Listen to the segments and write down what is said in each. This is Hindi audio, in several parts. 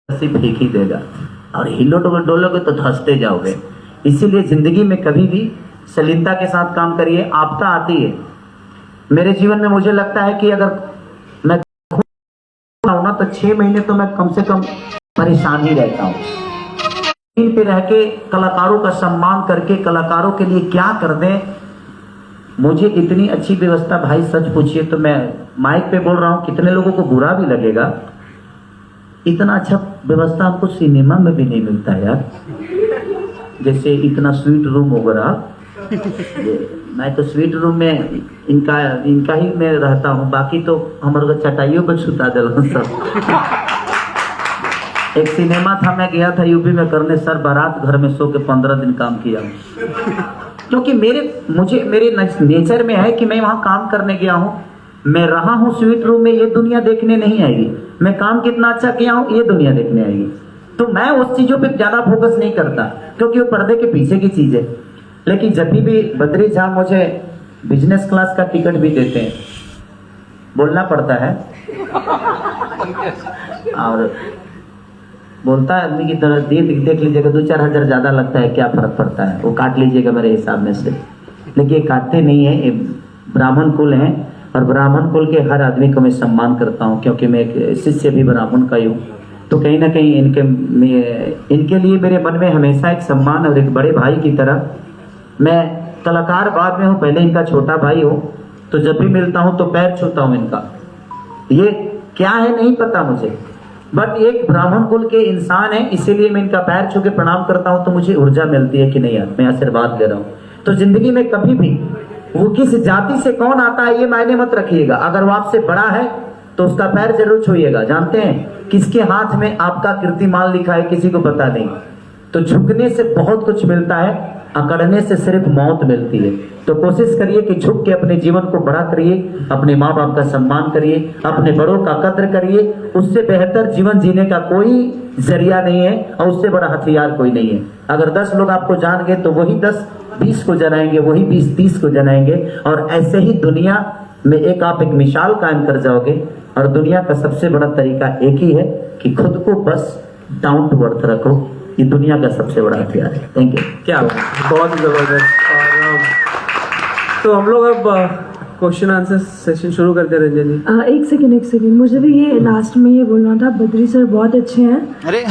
सिर्फ फेंक ही देगा और हिलो डोलोगे तो धंसते जाओगे। इसीलिए जिंदगी में कभी भी सलीनता के साथ काम करिए। आपदा आती है मेरे जीवन में, मुझे लगता है कि अगर मैं ना तो 6 महीने तो मैं कम से कम परेशान ही रहता हूँ। पे रह के कलाकारों का सम्मान करके कलाकारों के लिए क्या कर दें। मुझे इतनी अच्छी व्यवस्था, भाई सच पूछिए तो मैं माइक पे बोल रहा हूँ, कितने लोगों को बुरा भी लगेगा, इतना अच्छा व्यवस्था हमको सिनेमा में भी नहीं मिलता है यार। जैसे इतना स्वीट रूम वगैरह, मैं तो स्वीट रूम में इनका ही मैं रहता हूँ, बाकी तो हमारे चटाइयों पर छुटा दिल सब। एक सिनेमा था, मैं गया था यूपी में करने, सर बारात घर में सो के 15 दिन काम किया। क्योंकि मेरे नेचर में है कि मैं वहां काम करने गया हूं, मैं रहा हूं स्वीट रूम में, ये दुनिया देखने नहीं आएगी। मैं काम कितना अच्छा किया हूं ये दुनिया देखने आएगी। तो मैं उस चीजों पे ज्यादा फोकस नहीं करता क्योंकि वो पर्दे के पीछे की चीज है। लेकिन जब भी बद्री साहब मुझे बिजनेस क्लास का टिकट भी देते हैं, बोलना पड़ता है और बोलता है आदमी की तरह, देख लीजिएगा 2-4 हज़ार ज्यादा लगता है, क्या फर्क पड़ता है, वो काट लीजिएगा मेरे हिसाब में से। लेकिन ये काटते नहीं है, ये ब्राह्मण कुल है और ब्राह्मण कुल के हर आदमी को मैं सम्मान करता हूँ क्योंकि मैं एक शिष्य भी ब्राह्मण का ही हूँ। तो कहीं ना कहीं इनके लिए मेरे मन में हमेशा एक सम्मान और एक बड़े भाई की तरह। मैं कलाकार बाद में हूँ, पहले इनका छोटा भाई हूँ, तो जब भी मिलता हूँ तो पैर छूता हूँ इनका। ये क्या है नहीं पता मुझे, बट एक ब्राह्मण कुल के इंसान है, इसीलिए मैं इनका पैर छू के प्रणाम करता हूं तो मुझे ऊर्जा मिलती है कि नहीं यार मैं आशीर्वाद ले रहा हूं। तो जिंदगी में कभी भी वो किस जाति से कौन आता है ये मायने मत रखिएगा, अगर वो आपसे बड़ा है तो उसका पैर जरूर छूइएगा। जानते हैं किसके हाथ में आपका कीर्तिमान लिखा है किसी को पता नहीं। तो झुकने से बहुत कुछ मिलता है, अकड़ने से सिर्फ मौत मिलती है। तो कोशिश करिए कि झुक के अपने जीवन को बड़ा करिए, अपने माँ बाप का सम्मान करिए, अपने बड़ों का कद्र करिए। उससे बेहतर जीवन जीने का कोई जरिया नहीं है और उससे बड़ा हथियार कोई नहीं है। अगर 10 लोग आपको जान गए तो वही 10 20 को जनाएंगे, वही 20 30 को जनाएंगे, और ऐसे ही दुनिया में एक आप एक मिसाल कायम कर जाओगे। और दुनिया का सबसे बड़ा तरीका एक ही है कि खुद को बस डाउन टू अर्थ रखो, ये दुनिया का सबसे बड़ा हथियार है। Thank you. क्या बहुत जबरदस्त। और तो हम लोग अब क्वेश्चन आंसर सेशन शुरू करते हैं। रंजन जी एक सेकंड, मुझे भी ये लास्ट में ये बोलना था, बद्री सर बहुत अच्छे हैं। अरे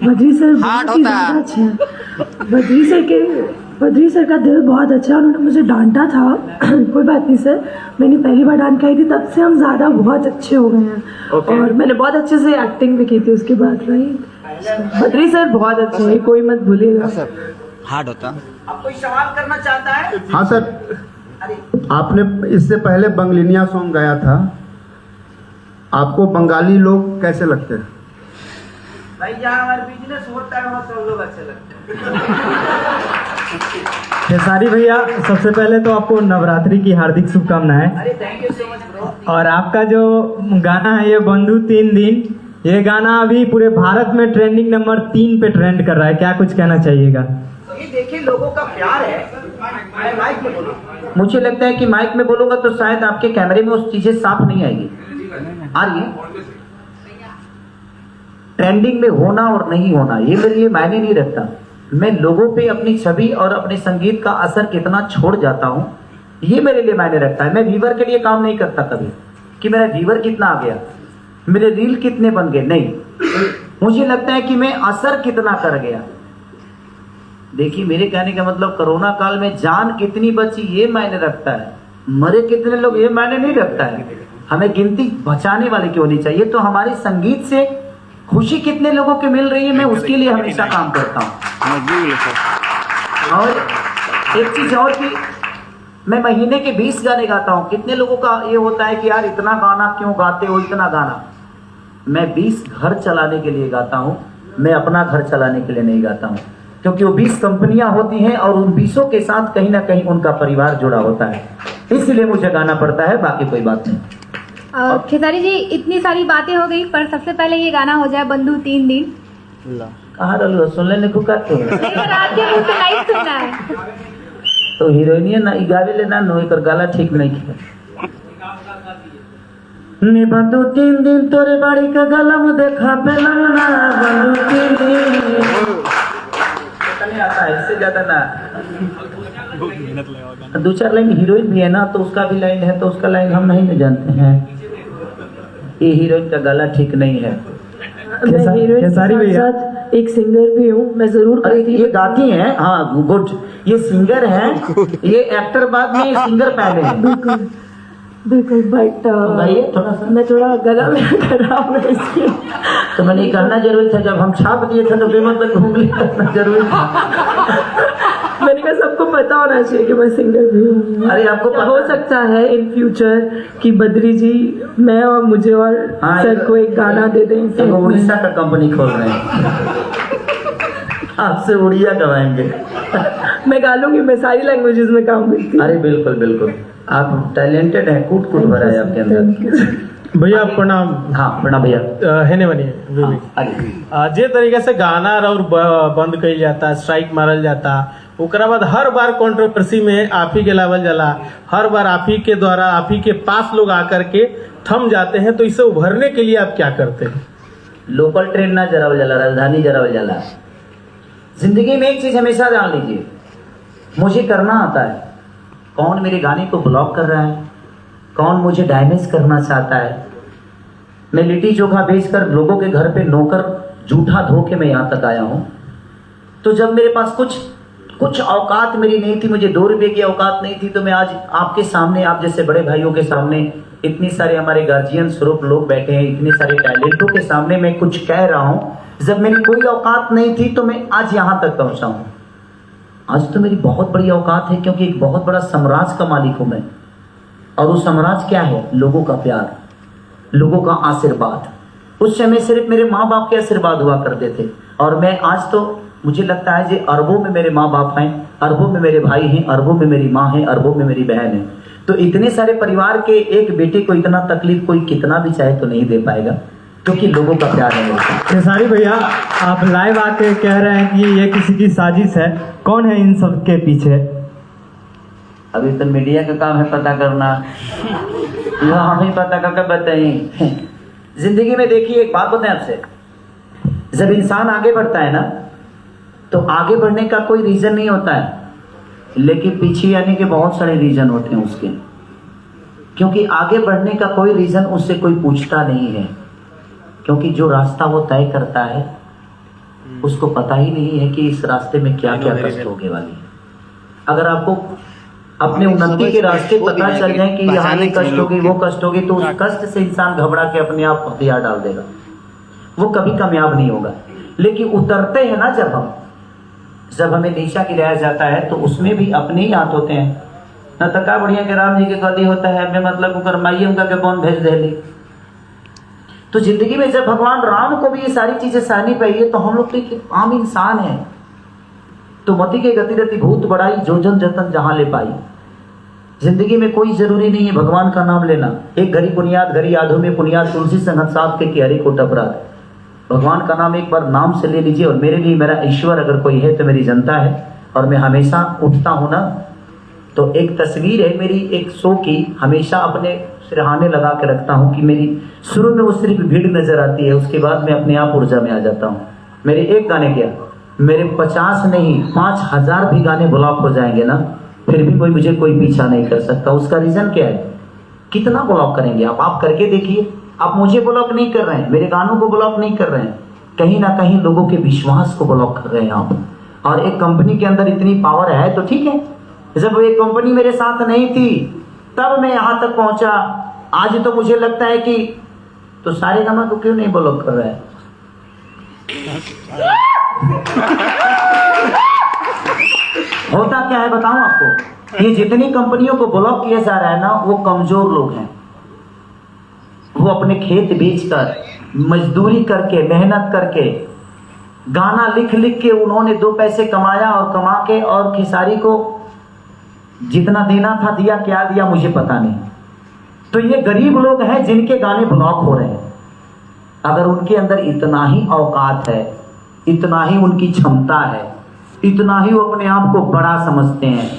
बद्री सर बहुत ही ज्यादा अच्छे हैं। बद्री सर का दिल बहुत अच्छा है। उन्होंने मुझे डांटा था कोई बात नहीं सर, मैंने पहली बार डांट खाई थी, तब से हम ज्यादा बहुत अच्छे हो गए हैं। और मैंने बहुत अच्छे से एक्टिंग भी की थी उसके बाद। राइट, बद्री सर बहुत अच्छे हैं, कोई मत भूलिएगा। हार्ड होता। अब कोई सवाल करना चाहता है? हाँ सर, आपने इससे पहले बंगलिनिया सॉन्ग गाया था, आपको बंगाली लोग कैसे लगते हैं? भाई जहाँ हमारा बिजनेस होता है वहाँ सब लोग अच्छे लगते हैं। खेसारी भैया, सबसे पहले तो आपको नवरात्रि की हार्दिक शुभकामनाएं। अरे thank you so much bro. और आपका जो गाना है ये बंधु 3 दिन, ये गाना अभी पूरे भारत में ट्रेंडिंग नंबर 3 पे ट्रेंड कर रहा है, क्या कुछ कहना चाहिएगा? तो ये देखिए लोगों का प्यार है। मैं माइक में बोलूं, मुझे लगता है कि माइक में बोलूंगा तो शायद आपके कैमरे में उस चीजें साफ नहीं आएगी। आ रही है? ट्रेंडिंग में होना और नहीं होना ये मेरे लिए मायने नहीं रखता। मैं लोगों पे अपनी छवि और अपने संगीत का असर कितना छोड़ जाता हूं ये मेरे लिए मायने रखता है। मैं व्यूवर के लिए काम नहीं करता कभी कि मेरा व्यूवर कितना आ गया, मेरे रील कितने बन गए, नहीं। मुझे लगता है कि मैं असर कितना कर गया। देखिए मेरे कहने का मतलब कोरोना काल में जान कितनी बची ये मायने रखता है, मरे कितने लोग ये मायने नहीं रखता है। हमें गिनती बचाने वाले की होनी चाहिए। तो हमारे संगीत से खुशी कितने लोगों को मिल रही है, मैं उसके लिए हमेशा काम करता हूँ। और एक चीज और कि मैं महीने के 20 गाने गाता हूँ। कितने लोगों का ये होता है कि यार इतना गाना क्यों गाते हो, इतना गाना। मैं 20 घर चलाने के लिए गाता हूँ, मैं अपना घर चलाने के लिए नहीं गाता हूँ, क्योंकि वो 20 कंपनियां होती हैं और उन 20 के साथ कहीं ना कहीं उनका परिवार जुड़ा होता है, इसलिए मुझे गाना पड़ता है, बाकी कोई बात नहीं। खेसारी जी इतनी सारी बातें हो गई, पर सबसे पहले ये गाना हो जाए बंधु 3 दिन। कहाँ रहो सुन लेने को का तो रात के मुंह से नहीं सुनना है। तो हीरोइनिया ना गावे ले ना नो एकर गाला ठीक नहीं किया। नी बंधु 3 दिन तोरे बाड़ी का गलम देखा बेलना बंधु 3 दिन नहीं आता है, इससे ज्यादा ना। 2-4 लाइन हीरोइन भी है ना, तो उसका भी लाइन है, तो उसका लाइन हम नहीं जानते हैं। ये हीरोइन का गला ठीक नहीं है। मैं हीरोइन खेसारी के भैया। साथ एक सिंगर भी हूँ, मैं जरूर अरे करती ये गाती हैं, हाँ गुड, ये सिंगर हैं, ये एक्टर बाद में, ये सिंगर पहले हैं। बिल्कुल, बट बताइए थोड़ा सा। मैं थोड़ा गला मेरा खराब है इसलिए। तो मैंने कहना जरूरी था, जब हम छाप दिए थे तो बेमत में घूमने करना जरूरी था। मैंने कहा सबको पता होना चाहिए कि मैं सिंगर भी हूँ। अरे आपको क्या पता हो सकता है इन फ्यूचर कि बद्री जी मैं और मुझे और हाँ, सर को एक गाना दे दें इनसे। वो उड़ीसा का कंपनी खोल रहे हैं, आपसे उड़िया गवाएंगे। मैं गा लूंगी, मैं सारी लैंग्वेजेस में काम करती हूँ। अरे बिल्कुल बिल्कुल, आप टैलेंटेड हैं, कूट कूट भरा है आपके अंदर। Thank you. भैया प्रणाम। हाँ प्रणाम भैया। हेने बनिए हाँ, आगे। जे तरीके से गाना और बंद कइल जाता, स्ट्राइक मारल जाता, ओकरा बाद हर बार कंट्रोवर्सी में आप ही के लावल जाला, हर बार आप ही के द्वारा आप ही के पास लोग आकर के थम जाते हैं, तो इसे उभरने के लिए आप क्या करते हैं? लोकल ट्रेन ना जरावल जाला, राजधानी जरावल जाला। जिंदगी में एक चीज हमेशा जान लीजिए, मुझे करना आता है। कौन मेरे गाने को ब्लॉक कर रहा है, कौन मुझे डैमेज करना चाहता है। मैं लिट्टी चोखा बेचकर लोगों के घर पे नौकर जूठा धो के मैं यहाँ तक आया हूँ। तो जब मेरे पास कुछ औकात मेरी नहीं थी, मुझे 2 रुपये की औकात नहीं थी, तो मैं आज आपके सामने, आप जैसे बड़े भाइयों के सामने, इतनी सारे हमारे गार्जियन स्वरूप लोग बैठे हैं, इतने सारे टैलेंटों के सामने मैं कुछ कह रहा हूँ। जब मेरी कोई औकात नहीं थी तो मैं आज यहाँ तक पहुँचा हूँ। आज तो मेरी बहुत बड़ी औकात है, क्योंकि एक बहुत बड़ा साम्राज्य का मालिक हूँ मैं। और वो साम्राज्य क्या है? लोगों का प्यार, लोगों का आशीर्वाद। उस समय सिर्फ मेरे माँ बाप के आशीर्वाद हुआ करते थे, और मैं आज तो मुझे लगता है कि अरबों में मेरे माँ बाप हैं, अरबों में मेरे भाई हैं, अरबों में मेरी माँ है, अरबों में मेरी बहन है। तो इतने सारे परिवार के एक बेटे को इतना तकलीफ कोई कितना भी चाहे तो नहीं दे पाएगा, क्योंकि लोगों का प्यार है मेरे साथ। खेसारी भैया, आप लाइव आके कह रहे हैं कि ये किसी की साजिश है, कौन है इन सब के पीछे? अभी तो मीडिया का काम है पता करना, यह हम ही पता करके बताएं। जिंदगी में देखिए, एक बात बताएं आपसे, जब इंसान आगे बढ़ता है ना, तो आगे बढ़ने का कोई रीजन नहीं होता है, लेकिन पीछे आने के बहुत सारे रीजन होते हैं उसके। क्योंकि आगे बढ़ने का कोई रीजन उससे कोई पूछता नहीं है, क्योंकि जो रास्ता वो तय करता है उसको पता ही नहीं है कि इस रास्ते में क्या क्या कष्ट होने वाली है। अगर आपको अपने उन्नति के रास्ते पता चल जाए कि यहाँ ये कष्ट होगी, वो कष्ट होगी, तो उस कष्ट से इंसान घबरा के अपने आप हथियार डाल देगा, वो कभी कामयाब नहीं होगा। लेकिन उतरते हैं ना जब हमें नीचा गिराया जाता है, तो उसमें भी अपने ही हाथ होते हैं। न तका बढ़िया के राम जी के कदी होता है, मैं मतलब करमाइए उनका के कौन भेज दे ली। तो जिंदगी में जब भगवान राम को भी ये सारी चीजें सहनी पड़ी है, तो हम लोग तो एक आम इंसान है। तो मति के गति रति भूत बढ़ाई, जो जन जतन जहां ले पाई। जिंदगी में कोई जरूरी नहीं है भगवान का नाम लेना। एक घड़ी पुनियाद घड़ी आधो में पुनियाद, तुलसी संगत साथ के हरि को टपरात। भगवान का नाम एक बार नाम से ले लीजिए। और मेरे लिए मेरा ईश्वर अगर कोई है तो मेरी जनता है। और मैं हमेशा उठता हूं ना, तो एक तस्वीर है मेरी एक शो की, हमेशा अपने सिरहाने लगा के रखता हूं कि मेरी शुरू में वो सिर्फ भीड़ नजर आती है, उसके बाद मैं अपने आप ऊर्जा में आ जाता हूं। मेरे एक गाने क्या, मेरे 50 नहीं 5000 भी गाने ब्लॉक हो जाएंगे ना, फिर भी मुझे कोई पीछा नहीं कर सकता। उसका रीजन क्या है? कितना ब्लॉक करेंगे आप करके देखिए। आप मुझे ब्लॉक नहीं कर रहे हैं, मेरे गानों को ब्लॉक नहीं कर रहे हैं, कहीं ना कहीं लोगों के विश्वास को ब्लॉक कर रहे हैं आप। और एक कंपनी के अंदर इतनी पावर है तो ठीक है, जब एक कंपनी मेरे साथ नहीं थी तब मैं यहां तक पहुंचा। आज तो मुझे लगता है कि तो सारे गाना को क्यों नहीं ब्लॉक कर रहा है? होता क्या है बताऊं आपको, ये जितनी कंपनियों को ब्लॉक किया जा रहा है ना, वो कमजोर लोग हैं। वो अपने खेत बेचकर, मजदूरी करके, मेहनत करके, गाना लिख लिख के उन्होंने 2 पैसे कमाया और कमा के, और खेसारी को जितना देना था दिया, क्या दिया मुझे पता नहीं। तो ये गरीब लोग हैं जिनके गाने ब्लॉक हो रहे हैं। अगर उनके अंदर इतना ही औकात है, इतना ही उनकी क्षमता है, इतना ही वो अपने आप को बड़ा समझते हैं,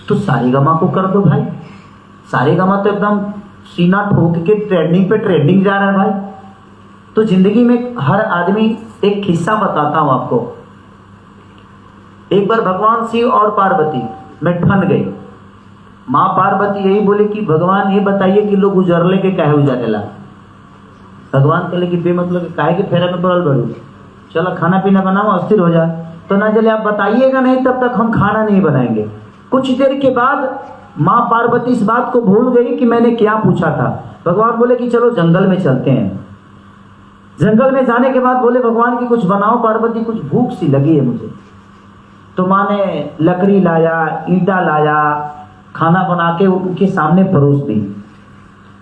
तो सारेगामा को कर दो भाई। सारेगामा तो एकदम सीना ठोक के ट्रेंडिंग पे ट्रेंडिंग जा रहा है भाई। तो जिंदगी में हर आदमी, एक किस्सा बताता हूं आपको। एक बार भगवान शिव और पार्वती में ठन गई। माँ पार्वती यही बोले कि भगवान ये बताइए कि लोग उजरले के काहे उजारेला। भगवान कहले कि बेमतलब के काहे के फेरा में पड़ल बड़ू, चलो खाना पीना बनाओ, अस्थिर हो जा। तो ना चले आप बताइएगा नहीं तब तक हम खाना नहीं बनाएंगे। कुछ देर के बाद माँ पार्वती इस बात को भूल गई कि मैंने क्या पूछा था। भगवान बोले कि चलो जंगल में चलते हैं। जंगल में जाने के बाद बोले भगवान की कुछ बनाओ पार्वती, कुछ भूख सी लगी है मुझे। तो माँ ने लकड़ी लाया, ईंटा लाया, खाना बना के उनके सामने परोस दी।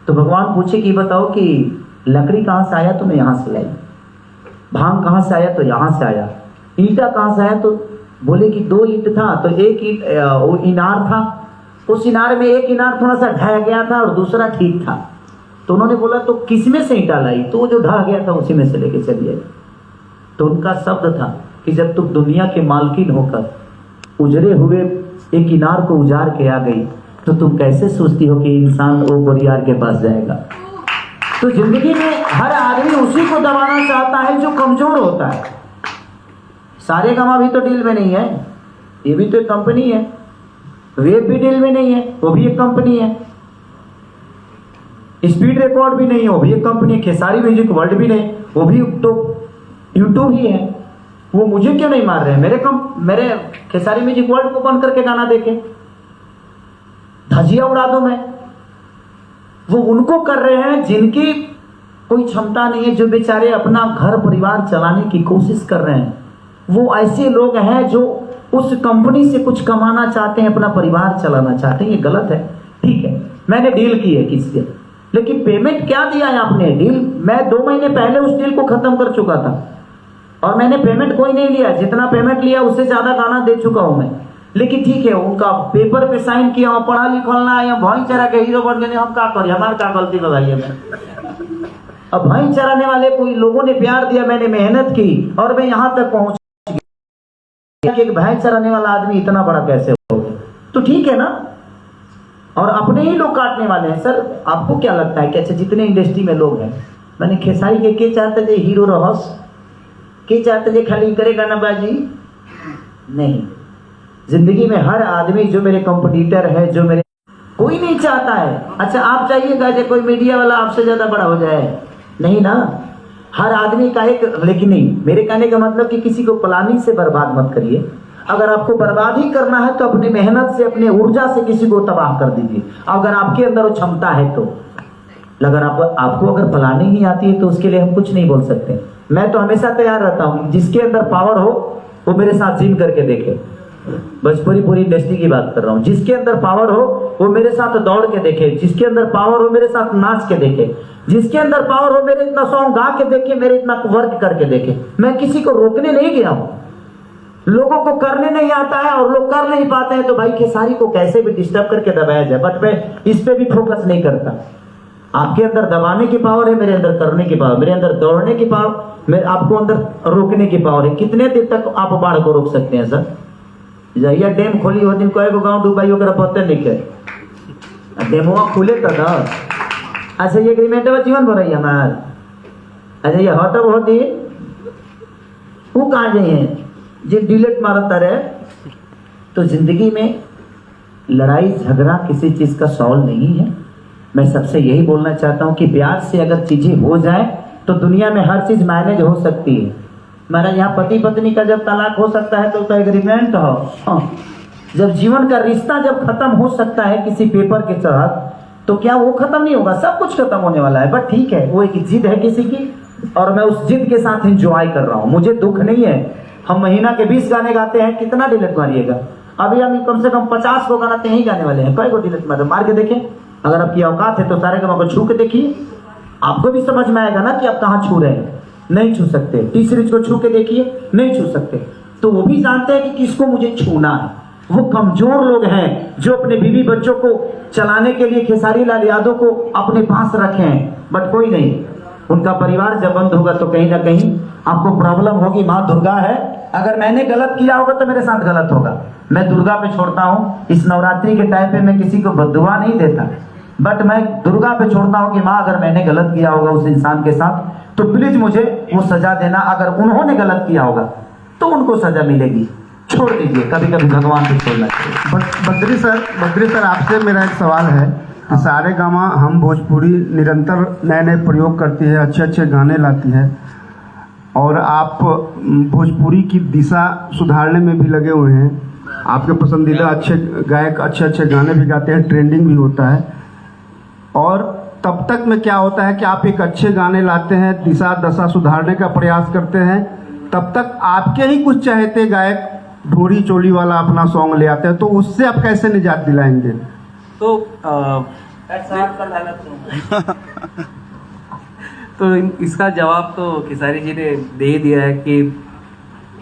तो भगवान पूछे कि बताओ कि लकड़ी कहाँ से आया, तो मैं यहाँ से लाई। भांग कहाँ से आया, तो यहाँ से आया। ईंटा कहाँ से आया, तो बोले कि 2 ईंट था, तो एक ईंट वो इनार था, उस इनार में एक इनार थोड़ा सा ढह गया था और दूसरा ठीक था। तो उन्होंने बोला तो किसमें से ईंटा लाई, तो वो जो ढह गया था उसी में से लेके चलिए। तो उनका शब्द था कि जब तुम दुनिया के मालकिन होकर उजरे हुए एक इनार को उजाड़ के आ गई, तो तुम कैसे सोचती हो कि इंसान वो बोरियार के पास जाएगा। तो जिंदगी में हर आदमी उसी को दबाना चाहता है जो कमजोर होता है। सारे गमा भी तो डील में नहीं है, ये भी तो एक कंपनी है। वेब भी डील में नहीं है, वो भी एक कंपनी है। स्पीड रिकॉर्ड भी नहीं है, वो भी एक कंपनी है। खेसारी म्यूजिक वर्ल्ड भी नहीं, वो भी तो यूट्यूब ही है। वो मुझे क्यों नहीं मार रहे हैं? मेरे खेसारी म्यूजिक वर्ल्ड को बंद करके गाना देखे, धजिया उड़ा दो मैं। वो उनको कर रहे हैं जिनकी कोई क्षमता नहीं है, जो बेचारे अपना घर परिवार चलाने की कोशिश कर रहे हैं। वो ऐसे लोग हैं जो उस कंपनी से कुछ कमाना चाहते हैं, अपना परिवार चलाना चाहते हैं। ये गलत है। ठीक है, मैंने डील की है किसी से, लेकिन पेमेंट क्या दिया है आपने? डील मैं 2 महीने पहले उस डील को खत्म कर चुका था और मैंने पेमेंट कोई नहीं लिया। जितना पेमेंट लिया उससे ज्यादा गाना दे चुका हूं मैं। लेकिन ठीक है, उनका पेपर पे साइन किया, पढ़ा लिखना है, भाई चरा के हीरो बन गए, हम क्या करें, हमारे क्या गलती बताइए। मैं अब भाई चराने वाले कोई लोगों ने प्यार दिया, मैंने मेहनत की और मैं यहां तक पहुंच गया। एक भैंस चराने वाला आदमी इतना बड़ा कैसे हो गया? तो ठीक है ना। और अपने ही लोग काटने वाले हैं। सर आपको क्या लगता है कि अच्छा जितने इंडस्ट्री में लोग हैं, मैंने खेसारी के चाहते थे हीरो रहस, के चाहते थे खाली करे गाना बाजी नहीं। जिंदगी में हर आदमी जो मेरे कंपटीटर है, जो मेरे, कोई नहीं चाहता है अच्छा आप चाहिएगा कि कोई मीडिया वाला आपसे ज्यादा बड़ा हो जाए, नहीं ना। हर आदमी का एक, लेकिन नहीं, मेरे कहने का मतलब कि किसी को प्लानिंग से बर्बाद मत करिए। अगर आपको बर्बाद ही करना है तो अपनी मेहनत से, अपने ऊर्जा से किसी को तबाह कर दीजिए, अगर आपके अंदर वो क्षमता है तो। अगर आपको अगर प्लानिंग ही आती है तो उसके लिए हम कुछ नहीं बोल सकते। मैं तो हमेशा तैयार रहता हूँ, जिसके अंदर पावर हो वो मेरे साथ जिम करके देखे। बस पूरी इंडस्ट्री की बात कर रहा हूँ। जिसके अंदर पावर हो वो मेरे साथ दौड़ के देखे, जिसके अंदर पावर हो मेरे साथ नाच के देखे, जिसके अंदर पावर हो मेरे इतना सॉन्ग गा के देखे, मेरे इतना वर्क करके देखे। मैं किसी को रोकने नहीं गया हूँ। लोगों को करने नहीं आता है और लोग कर नहीं पाते हैं, तो भाई खेसारी को कैसे भी डिस्टर्ब करके दबाया जाए। बट मैं इस पे भी फोकस नहीं करता। आपके अंदर दबाने की पावर है, मेरे अंदर करने की पावर, मेरे अंदर दौड़ने की पावर, मेरे आपको अंदर रोकने की पावर है। कितने देर तक आप बाढ़ को रोक सकते हैं सर? जहिया डैम खोली हो दिन कएगो गांव डूबाई ओकरा पते नहीं के डेमवा खुले त ना। अच्छा ये एग्रीमेंट में जीवन भर हमार। अच्छा ये हटब होती वो कहाँ जाइए जे डिलेट मारता रहे। तो जिंदगी में लड़ाई झगड़ा किसी चीज का सॉल्व नहीं है। मैं सबसे यही बोलना चाहता हूँ कि प्यार से अगर चीजें हो जाए तो दुनिया में हर चीज मैनेज हो सकती है। हमारा यहाँ पति पत्नी का जब तलाक हो सकता है तो उसका एग्रीमेंट हो। जब जीवन का रिश्ता जब खत्म हो सकता है किसी पेपर के तहत, तो क्या वो खत्म नहीं होगा? सब कुछ खत्म होने वाला है। बट ठीक है, वो एक जिद है किसी की और मैं उस जिद के साथ एंजॉय कर रहा हूँ। मुझे दुख नहीं है। हम महीना के 20 गाने गाते हैं, कितना डिलीट मारिएगा? अभी हम कम से कम 50 को गाना यही गाने वाले हैं। कई को डिलीट मार के देखें। अगर आपकी औकात है तो सारे गानों को छू के देखिए, आपको भी समझ में आएगा ना कि आप कहाँ छू रहे हैं। नहीं छू सकते। टी सीरीज को छू के देखिए, नहीं छू सकते। तो वो भी जानते हैं कि किसको मुझे छूना है। वो कमजोर लोग हैं जो अपने बीवी बच्चों को चलाने के लिए खेसारी लाल यादव को अपने पास रखे हैं। बट कोई नहीं, उनका परिवार जब बंद होगा तो कहीं ना कहीं आपको प्रॉब्लम होगी। माँ दुर्गा है, अगर मैंने गलत किया होगा तो मेरे साथ गलत होगा। मैं दुर्गा पे छोड़ता हूँ। इस नवरात्रि के टाइम पे मैं किसी को बद्दुआ नहीं देता। बट मैं दुर्गा पे छोड़ता हूँ कि माँ अगर मैंने गलत किया होगा उस इंसान के साथ तो प्लीज मुझे वो सजा देना, अगर उन्होंने गलत किया होगा तो उनको सजा मिलेगी, छोड़ दीजिए, कभी कभी भगवान को छोड़ना चाहिए। बद्री सर आपसे मेरा एक सवाल है कि सारेगामा हम भोजपुरी निरंतर नए नए प्रयोग करती है, अच्छे अच्छे गाने लाती है और आप भोजपुरी की दिशा सुधारने में भी लगे हुए हैं। आपके पसंदीदा अच्छे गायक अच्छे अच्छे गाने भी गाते हैं, ट्रेंडिंग भी होता है। और तब तक में क्या होता है कि आप एक अच्छे गाने लाते हैं, दिशा दशा सुधारने का प्रयास करते हैं, तब तक आपके ही कुछ चहेते गायक ढोरी चोली वाला अपना सॉन्ग ले आते हैं, तो उससे आप कैसे निजात दिलाएंगे? तो तो इसका जवाब तो खेसारी जी ने दे ही दिया है कि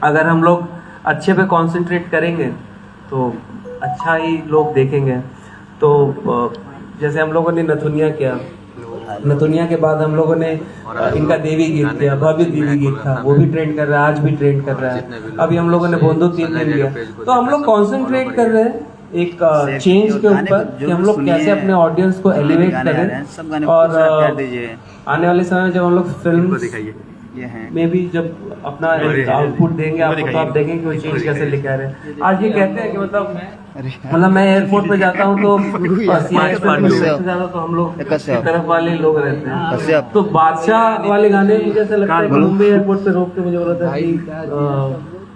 अगर हम लोग अच्छे पे कंसंट्रेट करेंगे तो अच्छा ही लोग देखेंगे। तो जैसे हम लोगों ने नथुनिया किया, नथुनिया के बाद हम लोगों ने इनका देवी गीत किया, भव्य देवी गीत था, वो भी ट्रेंड कर रहा है, आज भी ट्रेंड कर रहा है। अभी हम लोगों ने बोंदो 3 दिन लिया, तो हम लोग कंसंट्रेट कर रहे हैं एक चेंज के ऊपर कि हम लोग कैसे अपने ऑडियंस को एलिवेट करें। और आने वाले समय में जब हम लोग फिल्म में भी जब अपना आउटपुट देंगे आपको, तो आप देखेंगे कि वो चेंज कैसे लेके आ रहे हैं। आज ये कहते हैं कि मतलब मैं एयरपोर्ट पे जाता हूँ तो ज्यादा तो हम लोग की तरफ वाले लोग रहते हैं, तो बादशाह वाले गाने मुझे ऐसा लगता है कि मुंबई एयरपोर्ट पे रोक के मुझे बोला था कि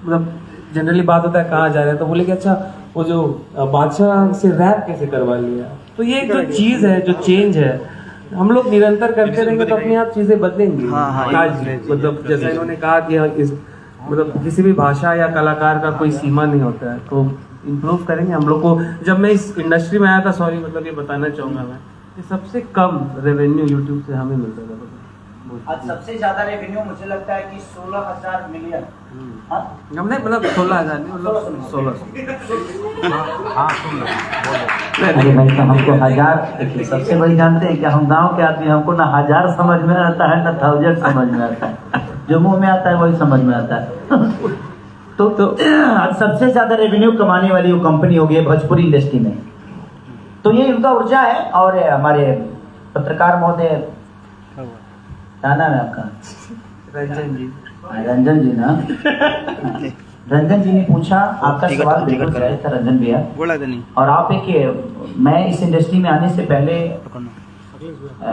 मतलब जनरली बात होता है कहाँ जा रहे हैं, तो बोले कि अच्छा वो जो बादशाह से रैप कैसे करवा लिया। तो ये जो चीज है, जो चेंज है, हम लोग निरंतर करते रहेंगे तो अपने आप चीजें बदलेंगी। आज मतलब जैसा इन्होंने कहा कि इस मतलब किसी भी भाषा या कलाकार का कोई सीमा नहीं होता है, तो इम्प्रूव करेंगे हम लोग को। जब मैं इस इंडस्ट्री में आया था, सॉरी मतलब ये बताना चाहूंगा मैं कि सबसे कम रेवेन्यू यूट्यूब से हमें मिलता था। आज सबसे ज्यादा रेवेन्यू मुझे लगता है कि 16,000 मिलियन। हमने मतलब 16,000 नहीं, मतलब 16। अरे भाई तो हमको हजार, देखिए सबसे बड़ी जानते हैं कि हम गांव के आदमी, हमको ना 1000 समझ में आता है ना 1000 समझ में आता है, जो मुंह में आता है वही समझ में आता है। तो आज सबसे ज्यादा रेवेन्यू कमाने वाली वो कंपनी होगी भोजपुरी इंडस्ट्री में, तो ये उनका ऊर्जा है। और हमारे पत्रकार महोदय, क्या नाम है आपका? रंजन जी। रंजन जी ना, रंजन जी ने पूछा, आपका सवाल बिल्कुल सही था रंजन भैया। और आप एक, मैं इस इंडस्ट्री में आने से पहले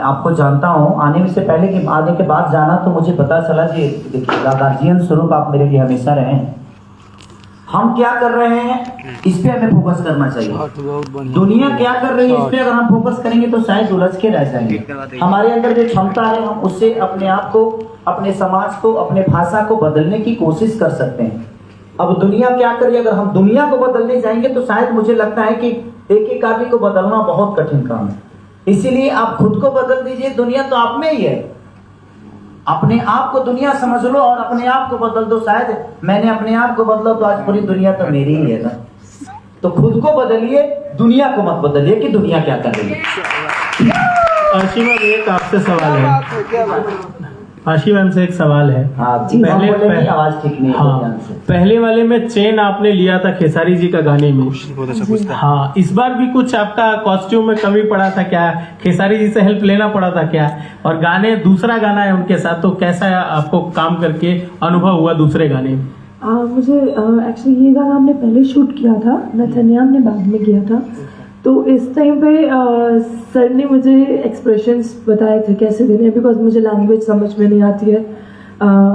आपको जानता हूँ, आने से पहले कि आने के बाद जाना तो मुझे पता चला कि देखिए गार्जियन स्वरूप आप मेरे लिए हमेशा रहे हैं। हम क्या कर रहे हैं इस पे हमें फोकस करना चाहिए। दुनिया क्या कर रही है इस पे अगर हम फोकस करेंगे तो शायद उलझ के रह जाएंगे। हमारे अंदर जो क्षमता है हम उससे अपने आप को, अपने समाज को, अपने भाषा को बदलने की कोशिश कर सकते हैं। अब दुनिया क्या कर रही है, अगर हम दुनिया को बदलने जाएंगे तो शायद मुझे लगता है कि एक एक आदमी को बदलना बहुत कठिन काम है। इसीलिए आप खुद को बदल दीजिए, दुनिया तो आप में ही है। अपने आप को दुनिया समझ लो और अपने आप को बदल दो। शायद मैंने अपने आप को बदला तो आज पूरी दुनिया तो मेरी ही है ना। तो खुद को बदलिए, दुनिया को मत बदलिए कि दुनिया क्या कर रही है। आशीमा एक आपसे सवाल है, आशीमा से एक सवाल है। पहले आवाज ठीक नहीं है। पहले वाले में चेन आपने लिया था खेसारी जी का गाने में, हाँ, इस बार भी कुछ आपका कॉस्ट्यूम में कमी पड़ा था क्या? खेसारी जी से हेल्प लेना पड़ा था क्या? और गाने, दूसरा गाना है उनके साथ, तो कैसा आपको काम करके अनुभव हुआ दूसरे गाने में? मुझे एक्चुअली ये गाना हमने पहले शूट किया था, नथनिया ने बाद में किया था। तो इस टाइम पे सर ने मुझे एक्सप्रेशंस बताए थे कैसे देने हैं, बिकॉज मुझे लैंग्वेज समझ में नहीं आती है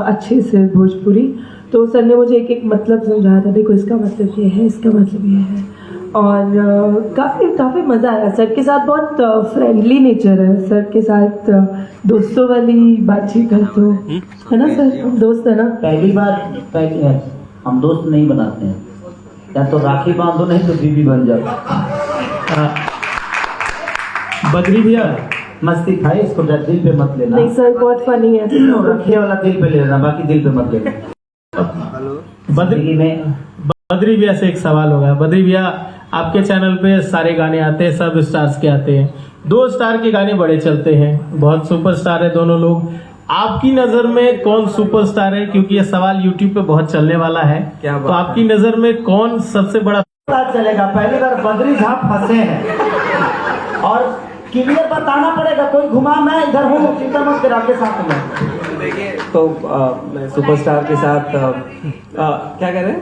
अच्छे से भोजपुरी। तो सर ने मुझे एक एक मतलब समझाया था, देखो इसका मतलब ये है, इसका मतलब ये है। और काफ़ी मज़ा आया सर के साथ। बहुत फ्रेंडली नेचर है सर के साथ, दोस्तों वाली बातचीत करते हो, है ना सर? हम दोस्त है ना। पहली बार हम दोस्त नहीं बनाते हैं, या तो राखी बांधो नहीं तो बीवी बन जाओ। बद्री भैया मस्ती था, इसको दिल पे मत लेना। नहीं सर, बहुत फनी है। रखिए वाला दिल पे ले लेना, बाकी दिल पे मत लेना। बद्री भैया से एक सवाल होगा। बद्री भैया, आपके चैनल पे सारे गाने आते हैं, सब स्टार्स के आते हैं, 2 स्टार के गाने बड़े चलते हैं, बहुत सुपरस्टार है दोनों लोग। आपकी नजर में कौन सुपरस्टार है? क्योंकि ये सवाल यूट्यूब पे बहुत चलने वाला है, तो आपकी नजर में कौन सबसे बड़ा चलेगा? पहली बार बद्री झा फंसे हैं और क्लियर बताना पड़ेगा, कोई घुमा मैं इधर हूँ चिंता मत करा के साथ में। देखिए तो मैं सुपरस्टार के साथ क्या कह रहे हैं?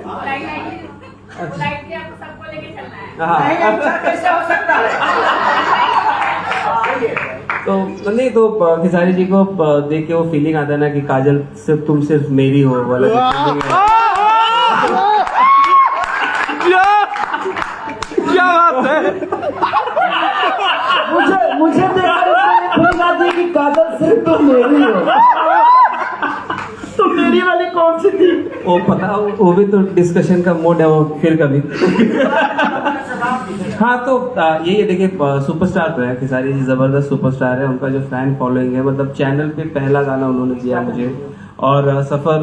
हाँ कैसे हो सकता है? तो नहीं तो खेसारी जी को देख के वो फीलिंग आता है ना कि काजल सिर्फ तुम सिर्फ मेरी हो वाला जो feeling है। क्या बात है? मुझे देखकर इसने फीलिंग आती है कि काजल सिर्फ तुम मेरी हो। तो मेरी वाली कौन सी थी? वो पता वो भी तो डिस्कशन का मोड है, वो फिर कभी। हाँ तो यही है, देखिए सुपरस्टार तो है खेसारी जी, जबरदस्त सुपरस्टार है। उनका जो फैन फॉलोइंग है, मतलब चैनल पे पहला गाना उन्होंने दिया मुझे, और सफर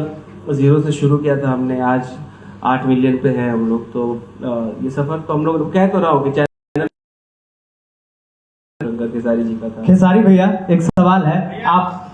0 से शुरू किया था हमने, आज 8 मिलियन पे है हम लोग। तो ये सफर तो हम लोग कह तो रहा हूँ कि चैनल खेसारी जी का था। खेसारी भैया एक सवाल है, आप